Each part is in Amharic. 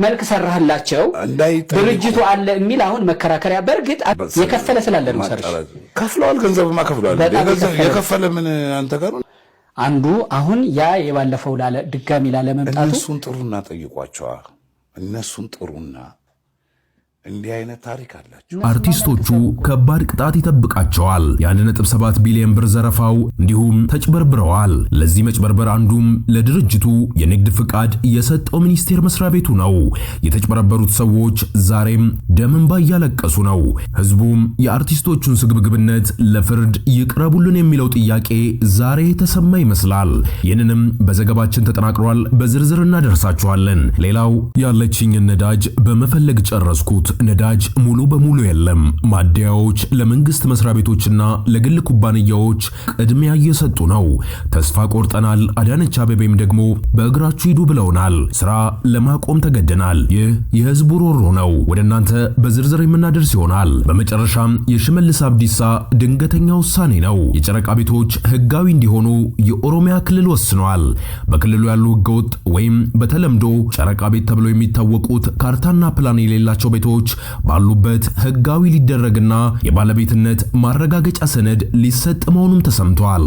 መልክ ሰራህላቸው ድርጅቱ አለ የሚል አሁን መከራከሪያ በርግጥ የከፈለ ስላለ ነው ሰርሽ ከፍለዋል ገንዘብማ ከፍለዋል የከፈለ ምን አንተ ጋር አንዱ አሁን ያ የባለፈው ድጋሚ ላለመምጣቱ እነሱን ጥሩና ጠይቋቸው እነሱን ጥሩና እንዲህ አይነት ታሪክ አላቸው አርቲስቶቹ ከባድ ቅጣት ይጠብቃቸዋል የ1.7 ቢሊዮን ብር ዘረፋው እንዲሁም ተጭበርብረዋል ለዚህ መጭበርበር አንዱም ለድርጅቱ የንግድ ፍቃድ የሰጠው ሚኒስቴር መስሪያ ቤቱ ነው የተጭበረበሩት ሰዎች ዛሬም ደም እንባ ያለቀሱ ነው ህዝቡም የአርቲስቶቹን ስግብግብነት ለፍርድ ይቅረቡልን የሚለው ጥያቄ ዛሬ ተሰማ ይመስላል ይህንንም በዘገባችን ተጠናቅሯል በዝርዝር እናደርሳችኋለን ሌላው ያለችኝ ነዳጅ በመፈለግ ጨረስኩት ነዳጅ ሙሉ በሙሉ የለም ማደያዎች ለመንግስት መስሪያ ቤቶችና ለግል ኩባንያዎች ቅድሚያ እየሰጡ ነው ተስፋ ቆርጠናል አዳነች አቤቤም ደግሞ በእግራችሁ ሂዱ ብለውናል ስራ ለማቆም ተገደናል ይህ የህዝቡ ሮሮ ነው ወደናንተ በዝርዝር የምናደርስ ይሆናል በመጨረሻም የሽመልስ አብዲሳ ድንገተኛ ውሳኔ ነው የጨረቃ ቤቶች ህጋዊ እንዲሆኑ የኦሮሚያ ክልል ወስኗል በክልሉ ያሉ ህገወጥ ወይም በተለምዶ ጨረቃ ቤት ተብለው የሚታወቁት ካርታና ፕላን የሌላቸው ቤቶች ባሉበት ህጋዊ ሊደረግና የባለቤትነት ማረጋገጫ ሰነድ ሊሰጥ መሆኑም ተሰምቷል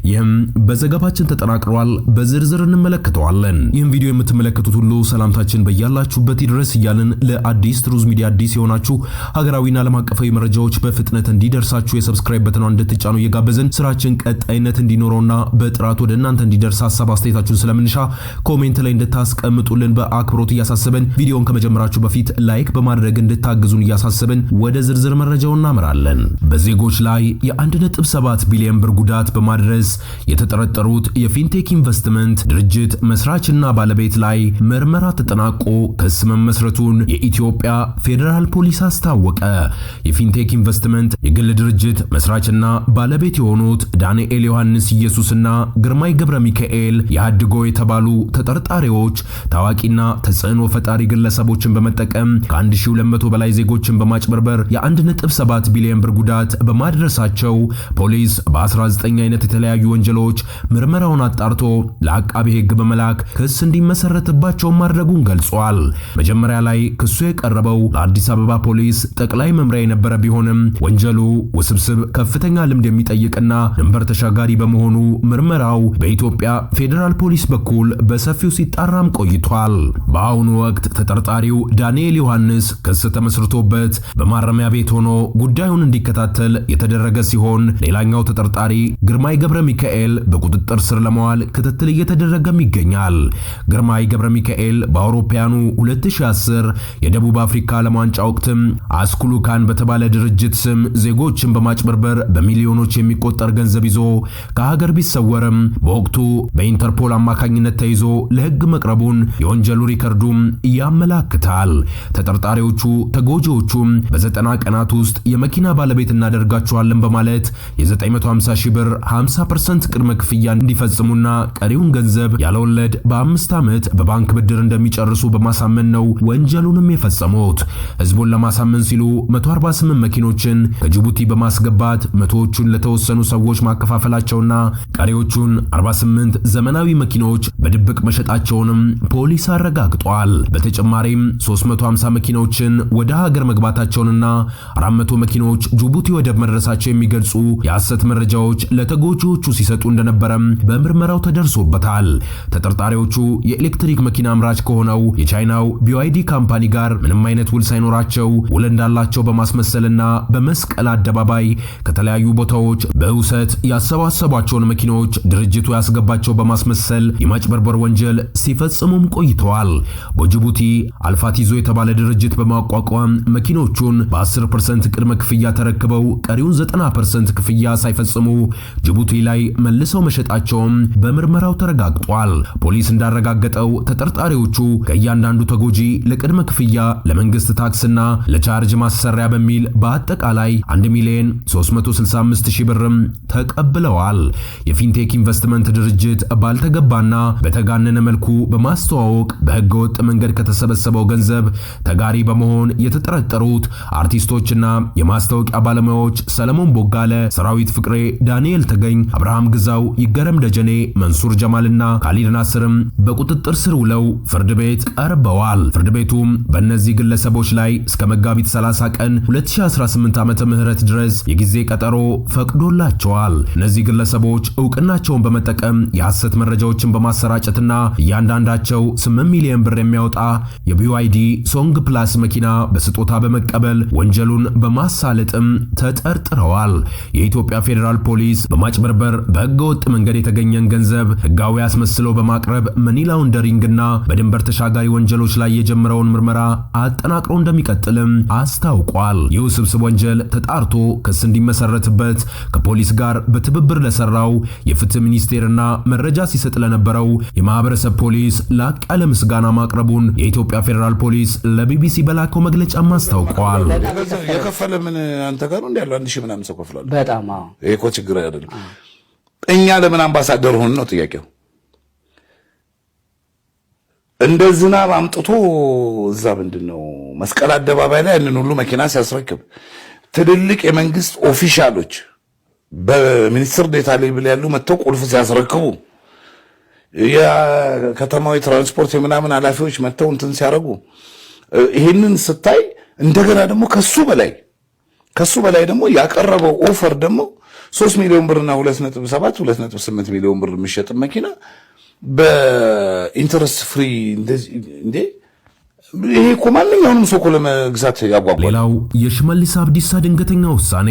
ይህም በዘገባችን ተጠናቅሯል በዝርዝር እንመለከተዋለን ይህን ቪዲዮ የምትመለከቱት ሁሉ ሰላምታችን በያላችሁበት ይድረስ ይያልን ለአዲስ ትሩዝ ሚዲያ አዲስ የሆናችሁ ሀገራዊና ዓለም አቀፋዊ መረጃዎች በፍጥነት እንዲደርሳችሁ የሰብስክራይብ በተኗን እንድትጫኑ እየጋበዝን ስራችን ቀጣይነት እንዲኖረውና በጥራት ወደ እናንተ እንዲደርስ ሐሳብ አስተያየታችሁን ስለምንሻ ኮሜንት ላይ እንድታስቀምጡልን በአክብሮት እያሳሰብን ቪዲዮን ከመጀመራችሁ በፊት ላይክ በማድረግ እንድታግዙን እያሳሰብን ወደ ዝርዝር መረጃው እናመራለን በዜጎች ላይ የ1.7 ቢሊዮን ብር ጉዳት በማድረስ የተጠረጠሩት የፊንቴክ ኢንቨስትመንት ድርጅት መስራችና ባለቤት ላይ ምርመራ ተጠናቆ ክስ መመስረቱን የኢትዮጵያ ፌደራል ፖሊስ አስታወቀ የፊንቴክ ኢንቨስትመንት የግል ድርጅት መስራችና ባለቤት የሆኑት ዳንኤል ዮሐንስ ኢየሱስና ግርማይ ገብረ ሚካኤል ያድጎ የተባሉ ተጠርጣሪዎች ታዋቂና ተጽዕኖ ፈጣሪ ግለሰቦችን በመጠቀም ከ1200 በላይ ዜጎችን በማጭበርበር የ1.7 ቢሊዮን ብር ጉዳት በማድረሳቸው ፖሊስ በ19 አይነት የተለያዩ ወንጀሎች ምርመራውን አጣርቶ ለአቃቤ ሕግ በመላክ ክስ እንዲመሰረትባቸው ማድረጉን ገልጿል መጀመሪያ ላይ ክሱ የቀረበው ለአዲስ አበባ ፖሊስ ጠቅላይ መምሪያ የነበረ ቢሆንም ወንጀሉ ውስብስብ ከፍተኛ ልምድ የሚጠይቅና ድንበር ተሻጋሪ በመሆኑ ምርመራው በኢትዮጵያ ፌደራል ፖሊስ በኩል በሰፊው ሲጣራም ቆይቷል በአሁኑ ወቅት ተጠርጣሪው ዳንኤል ዮሐንስ ክስ ተመስርቶበት በማረሚያ ቤት ሆኖ ጉዳዩን እንዲከታተል የተደረገ ሲሆን ሌላኛው ተጠርጣሪ ግርማይ ገብረ ሚካኤል በቁጥጥር ስር ለመዋል ክትትል እየተደረገም ይገኛል ግርማይ ገብረ ሚካኤል በአውሮፓውያኑ 2010 የደቡብ አፍሪካ ዓለም ዋንጫ ወቅትም አስኩሉካን በተባለ ድርጅት ስም ዜጎችን በማጭበርበር በሚሊዮኖች የሚቆጠር ገንዘብ ይዞ ከሀገር ቢሰወርም በወቅቱ በኢንተርፖል አማካኝነት ተይዞ ለሕግ መቅረቡን የወንጀሉ ሪከርዱም ያመላክታል ተጠርጣሪዎቹ ተጎጂዎቹም በ90 ቀናት ውስጥ የመኪና ባለቤት እናደርጋቸዋለን በማለት የ950 ሺህ ብር 50% ቅድመ ክፍያ እንዲፈጽሙና ቀሪውን ገንዘብ ያለወለድ በ5 ዓመት በባንክ ብድር እንደሚጨርሱ በማሳመን ነው ወንጀሉንም የፈጸሙት ህዝቡን ለማሳመን ሲሉ 148 መኪኖችን ከጅቡቲ በማስገባት መቶዎቹን ለተወሰኑ ሰዎች ማከፋፈላቸውና ቀሪዎቹን 48 ዘመናዊ መኪኖች በድብቅ መሸጣቸውንም ፖሊስ አረጋግጧል በተጨማሪም 350 መኪኖችን ወደ ሀገር መግባታቸውንና 400 መኪኖች ጅቡቲ ወደብ መድረሳቸው የሚገልጹ የሐሰት መረጃዎች ለተጎጂዎቹ ሲሰጡ እንደነበረም በምርመራው ተደርሶበታል ተጠርጣሪዎቹ የኤሌክትሪክ መኪና አምራች ከሆነው የቻይናው BYD ካምፓኒ ጋር ምንም አይነት ውል ሳይኖራቸው ውል እንዳላቸው በማስመሰልና በመስቀል አደባባይ ከተለያዩ ቦታዎች በውሰት ያሰባሰቧቸውን መኪኖች ድርጅቱ ያስገባቸው በማስመሰል የማጭበርበር ወንጀል ሲፈጽሙም ቆይተዋል በጅቡቲ አልፋቲዞ የተባለ ድርጅት በማቋቋም መኪኖቹን በ10% ቅድመ ክፍያ ተረክበው ቀሪውን 90% ክፍያ ሳይፈጽሙ ጅቡቲ ላይ መልሰው መሸጣቸውም በምርመራው ተረጋግጧል ፖሊስ እንዳረጋገጠው ተጠርጣሪዎቹ ከእያንዳንዱ ተጎጂ ለቅድመ ክፍያ ለመንግስት ታክስና ለቻርጅ ማሰሪያ በሚል በአጠቃላይ 1,365,000 ብርም ተቀብለዋል የፊንቴክ ኢንቨስትመንት ድርጅት ባልተገባና በተጋነነ መልኩ በማስተዋወቅ በህገወጥ መንገድ ከተሰበሰበው ገንዘብ ተጋሪ በመሆን በመሆን የተጠረጠሩት አርቲስቶችና የማስታወቂያ ባለሙያዎች ሰለሞን ቦጋለ፣ ሰራዊት ፍቅሬ፣ ዳንኤል ተገኝ፣ አብርሃም ግዛው፣ ይገረም ደጀኔ፣ መንሱር ጀማልና ካሊድ ናስርም በቁጥጥር ስር ውለው ፍርድ ቤት ቀርበዋል። ፍርድ ቤቱም በእነዚህ ግለሰቦች ላይ እስከ መጋቢት 30 ቀን 2018 ዓመተ ምህረት ድረስ የጊዜ ቀጠሮ ፈቅዶላቸዋል። እነዚህ ግለሰቦች ዕውቅናቸውን በመጠቀም የሐሰት መረጃዎችን በማሰራጨትና እያንዳንዳቸው 8 ሚሊዮን ብር የሚያወጣ የቢዋይዲ ሶንግ ፕላስ መኪና በስጦታ በመቀበል ወንጀሉን በማሳለጥም ተጠርጥረዋል። የኢትዮጵያ ፌዴራል ፖሊስ በማጭበርበር በሕገወጥ መንገድ የተገኘን ገንዘብ ሕጋዊ አስመስለው በማቅረብ መኒ ላውንደሪንግና በድንበር ተሻጋሪ ወንጀሎች ላይ የጀመረውን ምርመራ አጠናክሮ እንደሚቀጥልም አስታውቋል። ይህ ውስብስብ ወንጀል ተጣርቶ ክስ እንዲመሰረትበት ከፖሊስ ጋር በትብብር ለሰራው የፍትህ ሚኒስቴርና መረጃ ሲሰጥ ለነበረው የማህበረሰብ ፖሊስ ላቅ ያለ ምስጋና ማቅረቡን የኢትዮጵያ ፌዴራል ፖሊስ ለቢቢሲ በላከው መግለጫ አስታውቋል። የከፈለ ምን አንተ ጋር ነው ያለው 1000 ምናምን ሰው ከፍሏል። በጣም ይሄ እኮ ችግር አይደለም። እኛ ለምን አምባሳደር ሆን ነው ጥያቄው። እንደ ዝናብ አምጥቶ እዛ ምንድነው መስቀል አደባባይ ላይ ያንን ሁሉ መኪና ሲያስረክብ ትልልቅ የመንግስት ኦፊሻሎች በሚኒስትር ዴታ ሌቭል ያሉ መጥተው ቁልፍ ሲያስረክቡ የከተማው ትራንስፖርት የምናምን ኃላፊዎች መጥተው እንትን ሲያረጉ ይሄንን ስታይ እንደገና ደግሞ ከሱ በላይ ደግሞ ያቀረበው ኦፈር ደግሞ 3 ሚሊዮን ብርና 2.7 2.8 ሚሊዮን ብር የሚሸጥ መኪና በኢንተረስት ፍሪ እንዴ ይሄ እኮ ማንኛውንም ሰው እኮ ለመግዛት ያጓጓል። ሌላው የሽመልስ አብዲሳ ድንገተኛ ውሳኔ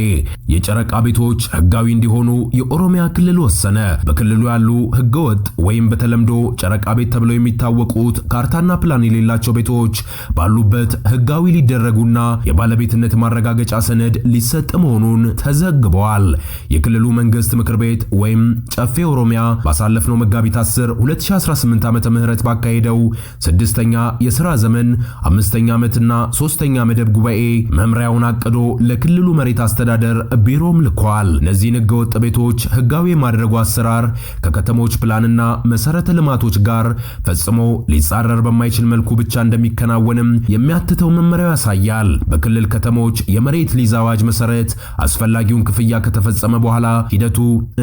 የጨረቃ ቤቶች ህጋዊ እንዲሆኑ የኦሮሚያ ክልል ወሰነ። በክልሉ ያሉ ህገወጥ ወይም በተለምዶ ጨረቃ ቤት ተብለው የሚታወቁት ካርታና ፕላን የሌላቸው ቤቶች ባሉበት ህጋዊ ሊደረጉና የባለቤትነት ማረጋገጫ ሰነድ ሊሰጥ መሆኑን ተዘግበዋል። የክልሉ መንግስት ምክር ቤት ወይም ጨፌ ኦሮሚያ ባሳለፍነው መጋቢት 10 2018 ዓመተ ምህረት ባካሄደው 6ኛ የሥራ ዘመን 5ኛ ዓመትና 3ኛ መደብ ጉባኤ መምሪያውን አቅዶ ለክልሉ መሬት አስተዳደር ቢሮም ልኳል። እነዚህን ህገወጥ ቤቶች ህጋዊ የማድረጉ አሰራር ከከተሞች ፕላንና መሰረተ ልማቶች ጋር ፈጽሞ ሊጻረር በማይችል መልኩ ብቻ እንደሚከናወንም የሚያትተው መመሪያው ያሳያል። በክልል ከተሞች የመሬት ሊዝ አዋጅ መሰረት አስፈላጊውን ክፍያ ከተፈጸመ በኋላ ሂደቱ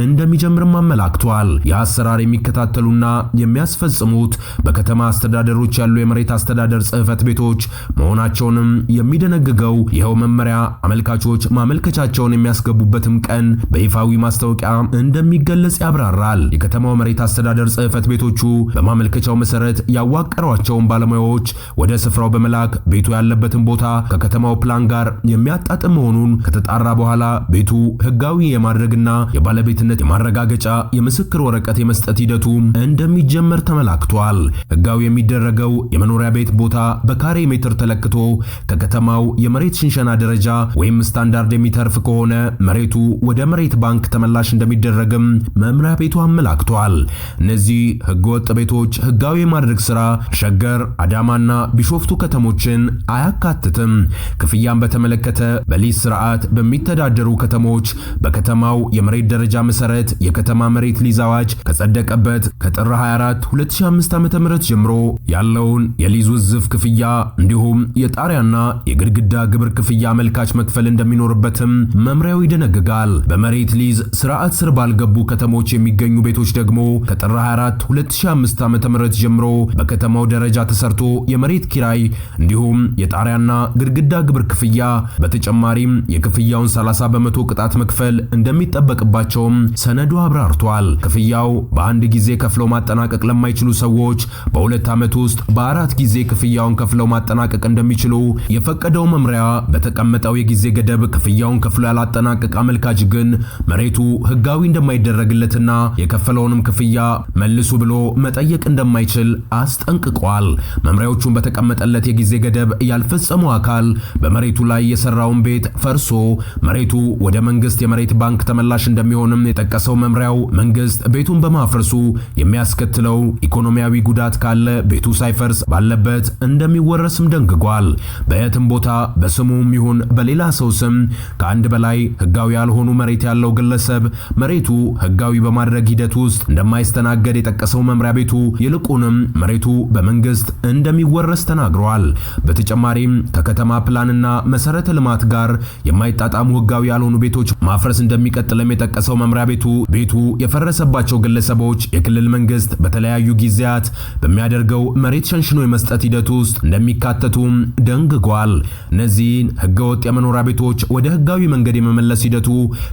እንደሚጀምርም አመላክቷል። የአሰራር የሚከታተሉና የሚያስፈጽሙት በከተማ አስተዳደሮች ያሉ የመሬት አስተዳደር ጽህፈት ቤቶች መሆናቸውንም የሚደነግገው ይኸው መመሪያ አመልካቾች ማመልከቻቸውን የሚያስገቡበትም ቀን በይፋዊ ማስታወቂያ እንደሚገለጽ ያብራራል። የከተማው መሬት አስተዳደር ጽህፈት ቤቶቹ በማመልከቻው መሰረት ያዋቀሯቸውን ባለሙያዎች ወደ ስፍራው በመላክ ቤቱ ያለበትን ቦታ ከከተማው ፕላን ጋር የሚያጣጥም መሆኑን ከተጣራ በኋላ ቤቱ ህጋዊ የማድረግና የባለቤትነት የማረጋገጫ የምስክር ወረቀት የመስጠት ሂደቱ እንደሚጀመር ተመላክቷል። ህጋዊ የሚደረገው የመኖሪያ ቤት ቦታ በካሬ ሜትር ተለክቶ ከከተማው የመሬት ሽንሸና ደረጃ ወይም ስታንዳርድ የሚተርፍ ከሆነ መሬቱ ወደ መሬት ባንክ ተመላሽ እንደሚደረግም መምሪያ ቤቱ አመላክቷል። እነዚህ ህገወጥ ቤቶች ህጋዊ የማድረግ ስራ ሸገር፣ አዳማና ቢሾፍቱ ከተሞችን አያካትትም። ክፍያን በተመለከተ በሊዝ ስርዓት በሚተዳደሩ ከተሞች በከተማው የመሬት ደረጃ መሰረት የከተማ መሬት ሊዝ አዋጅ ከጸደቀበት ከጥር 24 2005 ዓ.ም ጀምሮ ያለውን የሊዝ ውዝፍ ክፍያ እንዲሁም የጣሪያና የግድግዳ ግብር ክፍያ አመልካች መክፈል እንደሚኖርበትም መምሪያው ይደነግጋል። በመሬት ሊዝ ስርዓት ስር ባልገቡ ከተሞች የሚገኙ ቤቶች ደግሞ ከጥር 24 2005 ዓ.ም ጀምሮ በከተማው ደረጃ ተሰርቶ የመሬት ኪራይ እንዲሁም የጣሪያና ግድግዳ ግብር ክፍያ በተጨማሪም የክፍያውን 30 በመቶ ቅጣት መክፈል እንደሚጠበቅባቸውም ሰነዱ አብራርቷል። ክፍያው በአንድ ጊዜ ከፍለው ማጠናቀቅ ለማይችሉ ሰዎች በ2 ዓመት ውስጥ በ4 ጊዜ ክፍያውን ከፍለው ማጠናቀቅ እንደሚችሉ የፈቀደው መምሪያ በተቀመጠው የጊዜ ገደብ ክፍያውን ከፍሎ ያላጠናቀቅ አመልካች ግን መሬቱ ህጋዊ እንደማይደረግለትና የከፈለውንም ክፍያ መልሱ ብሎ መጠየቅ እንደማይችል አስጠንቅቋል። መምሪያዎቹን በተቀመጠለት የጊዜ ገደብ ያልፈጸመው አካል በመሬቱ ላይ የሰራውን ቤት ፈርሶ መሬቱ ወደ መንግስት የመሬት ባንክ ተመላሽ እንደሚሆንም የጠቀሰው መምሪያው መንግስት ቤቱን በማፍረሱ የሚያስከትለው ኢኮኖሚያዊ ጉዳት ካለ ቤቱ ሳይፈርስ ባለበት እንደሚወረስም ደንግጓል። በየትም ቦታ በስሙም ይሁን በሌላ ሰው ስም ከአንድ በላይ ህጋዊ ያልሆኑ መሬት ያለው ግለሰብ መሬቱ ህጋዊ በማድረግ ሂደት ውስጥ እንደማይስተናገድ የጠቀሰው መምሪያ ቤቱ ይልቁንም መሬቱ በመንግስት እንደሚወረስ ተናግሯል። በተጨማሪም ከከተማ ፕላንና መሰረተ ልማት ጋር የማይጣጣሙ ህጋዊ ያልሆኑ ቤቶች ማፍረስ እንደሚቀጥልም የጠቀሰው መምሪያ ቤቱ የፈረሰባቸው ግለሰቦች የክልል መንግስት በተለያዩ ጊዜያት በሚያደርገው መሬት ሸንሽኖ የመስጠት ሂደት ውስጥ እንደሚካተቱ ደንግጓል። እነዚህን ህገወጥ የመኖሪያ ቤቶች ወደ ህጋዊ መንገድ የመመለስ ሂደቱ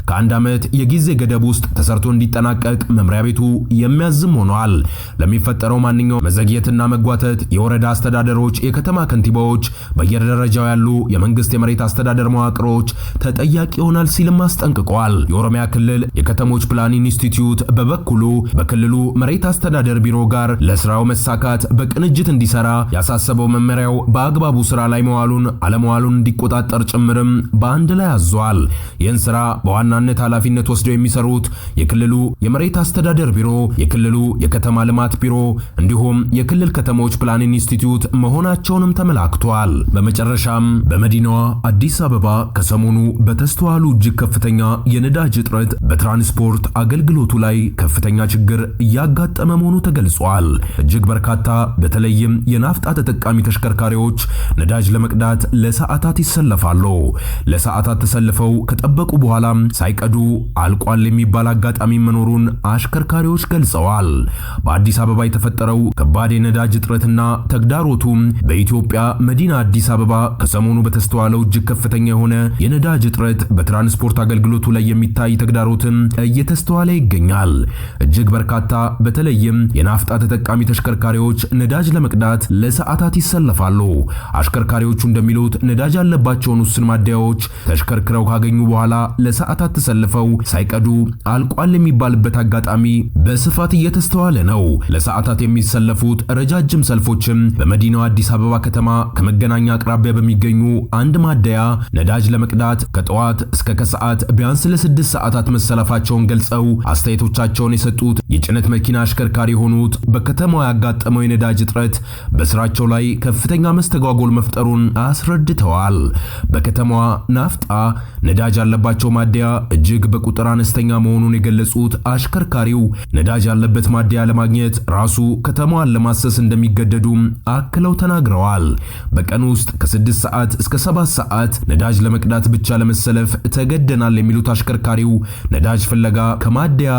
ከአንድ ዓመት የጊዜ ገደብ ውስጥ ተሰርቶ እንዲጠናቀቅ መምሪያ ቤቱ የሚያዝም ሆኗል። ለሚፈጠረው ማንኛውም መዘግየትና መጓተት የወረዳ አስተዳደሮች፣ የከተማ ከንቲባዎች፣ በየደረጃው ያሉ የመንግስት የመሬት አስተዳደር መዋቅሮች ተጠያቂ ይሆናል ሲልም አስጠንቅቋል። የኦሮሚያ ክልል የከተሞች ፕላን ኢንስቲትዩት በበኩሉ በክልሉ መሬት አስተዳደር ቢሮ ጋር ለስራው መሳካት በቅንጅት እንዲሰራ ያሳሰበው መመሪያው በአግባቡ ስራ ላይ መዋሉን አለመዋሉን እንዲቆጣጠር ጭምርም በአንድ ላይ አዟል። ይህን ስራ በዋናነት ኃላፊነት ወስደው የሚሰሩት የክልሉ የመሬት አስተዳደር ቢሮ፣ የክልሉ የከተማ ልማት ቢሮ እንዲሁም የክልል ከተሞች ፕላን ኢንስቲትዩት መሆናቸውንም ተመላክቷል። በመጨረሻም በመዲናዋ አዲስ አበባ ከሰሞኑ በተስተዋሉ እጅግ ከፍተኛ የነዳጅ እጥረት በትራንስፖርት አገልግሎቱ ላይ ከፍተኛ ችግር እያጋጠመ መሆኑ ተገልጿል። እጅግ በርካታ በተለይም የናፍጣ ተጠቃሚ ተሽከርካሪዎች ነዳጅ ለመቅዳት ለሰዓታት ይሰለፋሉ። ለሰዓታት ተሰልፈው ከጠበቁ በኋላ ሳይቀዱ አልቋል የሚባል አጋጣሚ መኖሩን አሽከርካሪዎች ገልጸዋል። በአዲስ አበባ የተፈጠረው ከባድ የነዳጅ እጥረትና ተግዳሮቱ በኢትዮጵያ መዲና አዲስ አበባ ከሰሞኑ በተስተዋለው እጅግ ከፍተኛ የሆነ የነዳጅ እጥረት በትራንስፖርት አገልግሎቱ ላይ የሚታይ ተግዳሮትም እየተስተዋለ ይገኛል። እጅግ በርካታ በተለይም የናፍጣ ተጠቃሚ ተሽከርካሪዎች ነዳጅ ለመቅዳት ለሰዓታት ይሰለፋሉ። አሽከርካሪዎቹ እንደሚሉት ነዳጅ ያለባቸውን ውስን ማደያዎች ተሽከርክረው ካገኙ በኋላ ለሰዓታት ተሰልፈው ሳይቀዱ አልቋል የሚባልበት አጋጣሚ በስፋት እየተስተዋለ ነው። ለሰዓታት የሚሰለፉት ረጃጅም ሰልፎችም በመዲናው አዲስ አበባ ከተማ ከመገናኛ አቅራቢያ በሚገኙ አንድ ማደያ ነዳጅ ለመቅዳት ከጠዋት እስከ ከሰዓት ቢያንስ ለ6 ሰዓታት መሰለፋቸውን ገልጸው አስተያየቶቻቸውን የሰጡት የጭነት መኪና አሽከርካሪ የሆኑት በከተማው ያጋጠመው የነዳጅ እጥረት በስራቸው ላይ ከፍተኛ መስተጓጎል መፍጠሩን አስረድተዋል። በከተማዋ ናፍጣ ነዳጅ ያለባቸው ማደያ እጅግ በቁጥር አነስተኛ መሆኑን የገለጹት አሽከርካሪው ነዳጅ ያለበት ማደያ ለማግኘት ራሱ ከተማዋን ለማሰስ እንደሚገደዱ አክለው ተናግረዋል። በቀን ውስጥ ከ6 ሰዓት እስከ 7 ሰዓት ነዳጅ ለመቅዳት ብቻ ለመሰለፍ ተገደናል የሚሉት አሽከርካሪው ነዳጅ ፍለጋ ከማደያ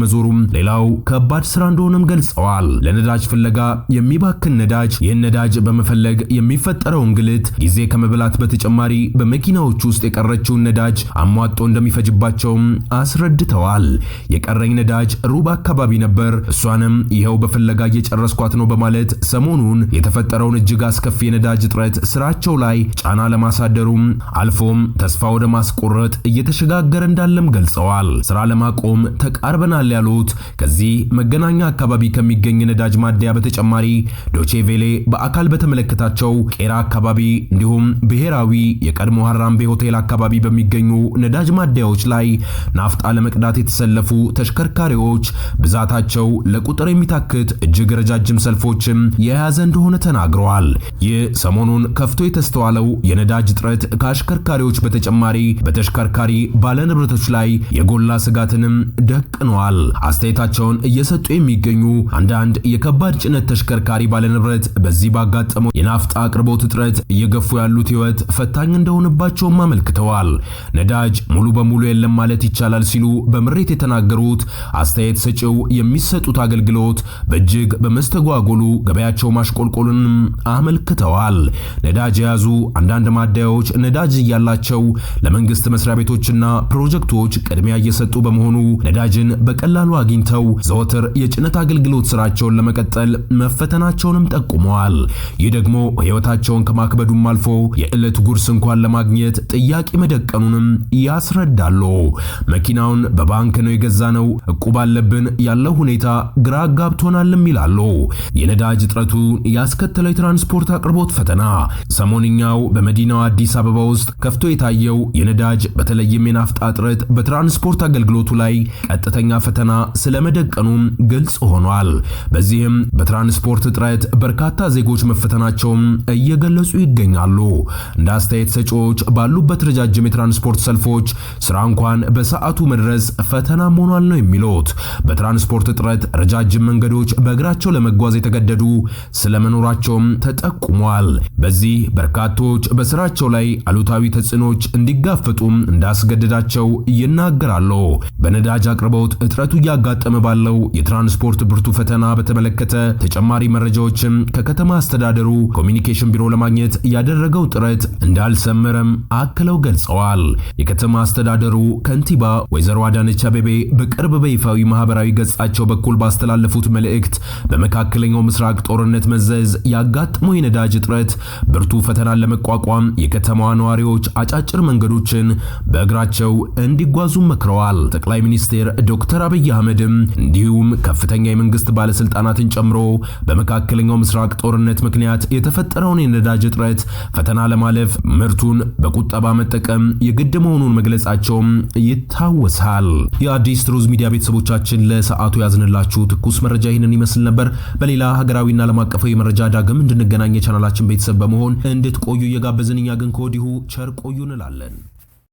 መዞሩም ሌላው ከባድ ስራ እንደሆነም ገልጸዋል። ለነዳጅ ፍለጋ የሚባክን ነዳጅ፣ ይህን ነዳጅ በመፈለግ የሚፈጠረው እንግልት ጊዜ ከመብላት በተጨማሪ በመኪናዎቹ ውስጥ የቀረችውን ነዳጅ አሟጦ እንደሚፈጅባቸውም አስረድተዋል። የቀረኝ ነዳጅ ሩብ አካባቢ ነበር፣ እሷንም ይኸው በፍለጋ እየጨረስኳት ነው በማለት ሰሞኑን የተፈጠረውን እጅግ አስከፊ የነዳጅ እጥረት ስራቸው ላይ ጫና ለማሳደሩም አልፎም ተስፋ ወደ ማስቆረጥ እየተሸጋገረ እንዳለም ገልጸዋል። ስራ ለማቆም ተቃርበናል ያሉት ከዚህ መገናኛ አካባቢ ከሚገኝ ነዳጅ ማደያ በተጨማሪ ዶቼ ቬሌ በአካል በተመለከታቸው ቄራ አካባቢ እንዲሁም ብሔራዊ የቀድሞ ሐራምቤ ሆቴል አካባቢ በሚገኙ ነዳጅ ማደያዎች ላይ ናፍጣ ለመቅዳት የተሰለፉ ተሽከርካሪዎች ብዛታቸው ለቁጥር የሚታክት እጅግ ረጃጅም ሰልፎችም የያዘ እንደሆነ ተናግረዋል። ይህ ሰሞኑን ከፍቶ የተስተዋለው የነዳጅ እጥረት ከአሽከርካሪዎች በተጨማሪ በተሽከርካሪ ባለንብረቶች ላይ የጎላ ስጋትንም ደቅኗል። አስተያየታቸውን እየሰጡ የሚገኙ አንዳንድ የከባድ ጭነት ተሽከርካሪ ባለንብረት በዚህ ባጋጠመው የናፍጣ አቅርቦት እጥረት እየገፉ ያሉት ህይወት ፈታኝ እንደሆነባቸውም አመልክተዋል። ነዳጅ ሙሉ በሙሉ የለም ማለት ይቻላል ሲሉ በምሬት የተናገሩት አስተያየት ሰጪው የሚሰጡት አገልግሎት በእጅግ በመስተጓጎሉ ገበያቸው ማሽቆልቆሉንም አመልክተዋል። ነዳጅ የያዙ አንዳንድ ማደያዎች ነዳጅ እያላቸው ለመንግስት መስሪያ ቤቶችና ፕሮጀክቶች ቅድሚያ እየሰጡ በመሆኑ ነዳጅን በቀላሉ አግኝተው ዘወትር የጭነት አገልግሎት ስራቸውን ለመቀጠል መፈተናቸውንም ጠቁመዋል። ይህ ደግሞ ህይወታቸውን ከማክበዱም አልፎ የዕለት ጉርስ እንኳን ለማግኘት ጥያቄ መደቀኑንም ያስረዳሉ። መኪናውን በባንክ ነው የገዛነው፣ ዕቁብ አለብን፣ ያለው ሁኔታ ግራ አጋብቶናልም ይላሉ። የነዳጅ እጥረቱ ያስከተለው የትራንስፖርት አቅርቦት ፈተና ሰሞንኛው በመዲናዋ አዲስ አበባ ውስጥ ከፍቶ የታየው የነዳጅ በተለይም የናፍጣ እጥረት በትራንስፖርት አገልግሎቱ ላይ ቀጥተኛ ፈተና ስለመደቀኑ ግልጽ ሆኗል። በዚህም በትራንስፖርት እጥረት በርካታ ዜጎች መፈተናቸውም እየገለጹ ይገኛሉ። እንደ አስተያየት ሰጪዎች ባሉበት ረጃጅም የትራንስፖርት ሰልፎች ስራ እንኳን በሰዓቱ መድረስ ፈተና ሆኗል ነው የሚሉት። በትራንስፖርት እጥረት ረጃጅም መንገዶች በእግራቸው ለመጓዝ የተገደዱ ስለመኖራቸውም ተጠቁሟል። በዚህ በርካቶች በስራቸው ላይ አሉታዊ ተጽዕኖች እንዲጋፈጡም እንዳስገደዳቸው ይናገራሉ። በነዳጅ አቅርቦት እጥረቱ እያጋጠመ ባለው የትራንስፖርት ብርቱ ፈተና በተመለከተ ተጨማሪ መረጃዎችም ከከተማ አስተዳደሩ ኮሚኒኬሽን ቢሮ ለማግኘት ያደረገው ጥረት እንዳልሰመረም አክለው ገልጸዋል። የከተማ አስተዳደሩ ከንቲባ ወይዘሮ አዳነች አቤቤ በቅርብ በይፋዊ ማህበራዊ ገጻቸው በኩል ባስተላለፉት መልእክት በመካከለኛው ምስራቅ ጦርነት መዘዝ ያጋጠመው የነዳጅ እጥረት ብርቱ ፈተናን ለመቋቋም የከተማዋ ነዋሪዎች አጫጭር መንገዶችን በእግራቸው እንዲጓዙ መክረዋል። ጠቅላይ ሚኒስትር ዶክተር አብይ አህመድም እንዲሁም ከፍተኛ የመንግስት ባለስልጣናትን ጨምሮ በመካከለኛው ምስራቅ ጦርነት ምክንያት የተፈጠረውን የነዳጅ እጥረት ፈተና ለማለፍ ምርቱን በቁጠባ መጠቀም የግድ መሆኑን መግለጻቸውም ይታወሳል። የአዲስ ትሩዝ ሚዲያ ቤተሰቦቻችን ለሰዓቱ ያዝንላችሁ ትኩስ መረጃ ይህንን ይመስል ነበር። በሌላ ሀገራዊና ዓለም አቀፋዊ መረጃ ዳግም እንድንገናኝ የቻናላችን ቤተሰብ በመሆን እንድትቆዩ እየጋበዝን እኛ ግን ከወዲሁ ቸር ቆዩ እንላለን።